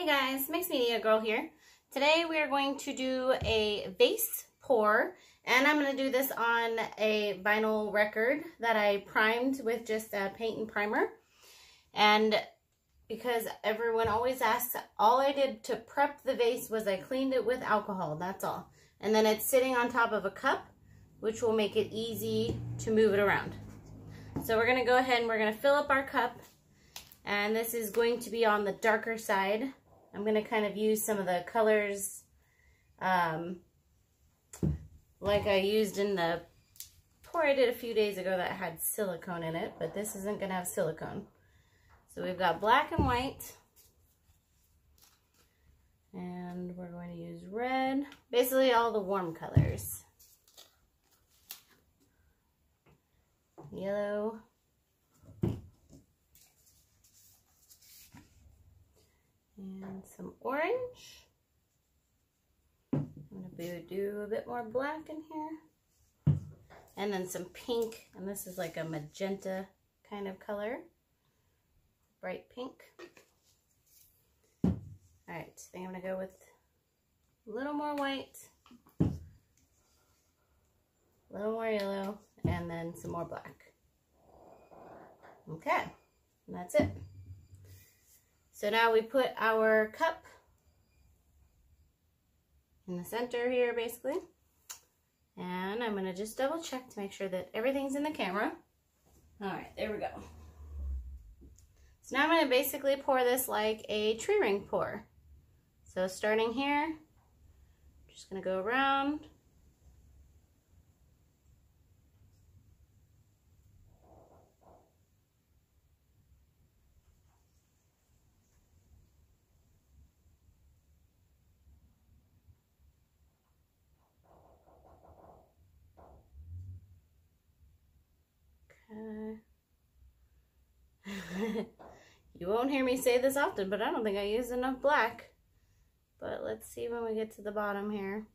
Hey guys, Mixed Media Girl here. Today we are going to do a vase pour, and I'm going to do this on a vinyl record that I primed with just a paint and primer. And because everyone always asks, all I did to prep the vase was I cleaned it with alcohol, that's all. And then it's sitting on top of a cup, which will make it easy to move it around. So we're going to go ahead and we're going to fill up our cup. And this is going to be on the darker side. I'm going to kind of use some of the colors like I used in the pour I did a few days ago that had silicone in it, but this isn't going to have silicone. So we've got black and white. And we're going to use red. Basically all the warm colors. Yellow. And some orange. I'm going to do a bit more black in here. And then some pink. And this is like a magenta kind of color. Bright pink. Alright, I think I'm going to go with a little more white. A little more yellow. And then some more black. Okay. And that's it. So now we put our cup in the center here, basically. And I'm going to just double check to make sure that everything's in the camera. All right, there we go. So now I'm going to basically pour this like a tree ring pour. So starting here, I'm just going to go around. You won't hear me say this often, but I don't think I used enough black. But let's see when we get to the bottom here.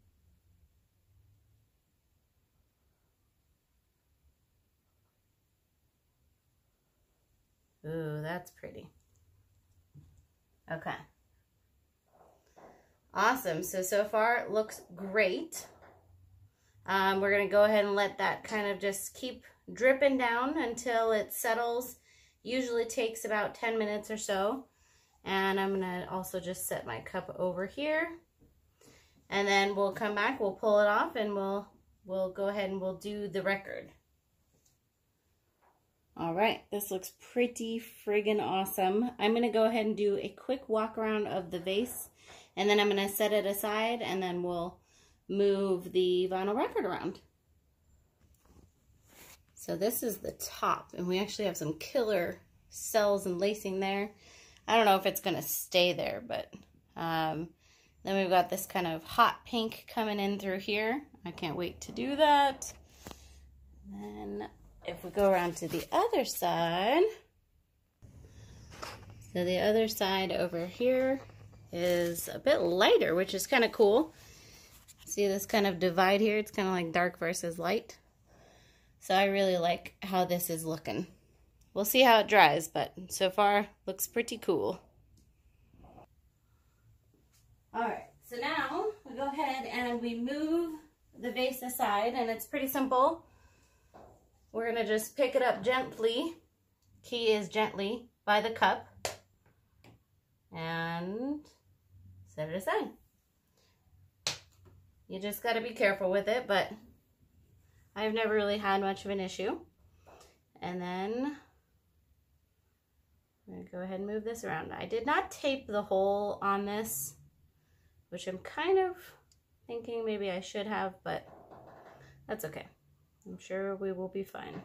Ooh, that's pretty. Okay. Awesome. So far it looks great. We're going to go ahead and let that kind of just keep dripping down until it settles. Usually takes about 10 minutes or so. And I'm going to also just set my cup over here. And then we'll come back, we'll pull it off, and we'll go ahead and we'll do the record. All right, this looks pretty friggin' awesome. I'm going to go ahead and do a quick walk around of the vase. And then I'm going to set it aside, and then we'll move the vinyl record around. So this is the top, and we actually have some killer cells and lacing there. I don't know if it's going to stay there, but then we've got this kind of hot pink coming in through here. I can't wait to do that. And then if we go around to the other side, so the other side over here is a bit lighter, which is kind of cool. See this kind of divide here? It's kind of like dark versus light. So I really like how this is looking. We'll see how it dries, but so far looks pretty cool. Alright, so now we go ahead and we move the vase aside, and it's pretty simple. We're going to just pick it up gently. Key is gently by the cup. And set it aside. You just got to be careful with it, but I've never really had much of an issue. And then I'm going to go ahead and move this around. I did not tape the hole on this, which I'm kind of thinking maybe I should have, but that's okay. I'm sure we will be fine.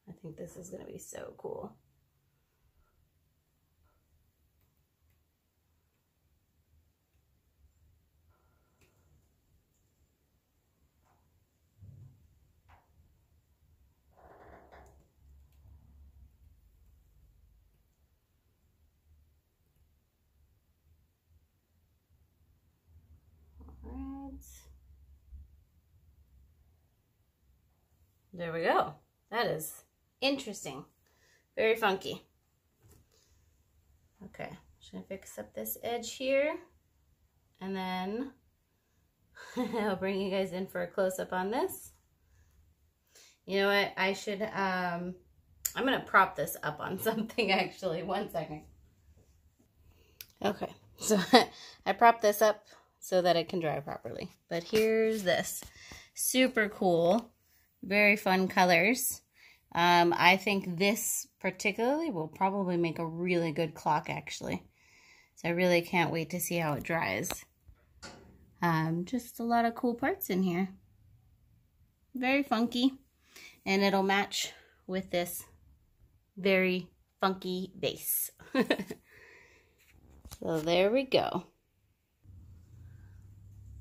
I think this is going to be so cool. There we go. That is interesting. Very funky. Okay, just gonna fix up this edge here, and then I'll bring you guys in for a close-up on this. You know what, I should, I'm gonna prop this up on something actually. 1 second. Okay, so I propped this up so that it can dry properly. But here's this. Super cool. Very fun colors. I think this particularly will probably make a really good clock actually. So I really can't wait to see how it dries. Just a lot of cool parts in here. Very funky. And it'll match with this very funky vase. So there we go.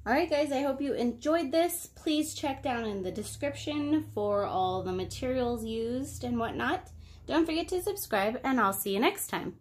Alright guys, I hope you enjoyed this. Please check down in the description for all the materials used and whatnot. Don't forget to subscribe, and I'll see you next time.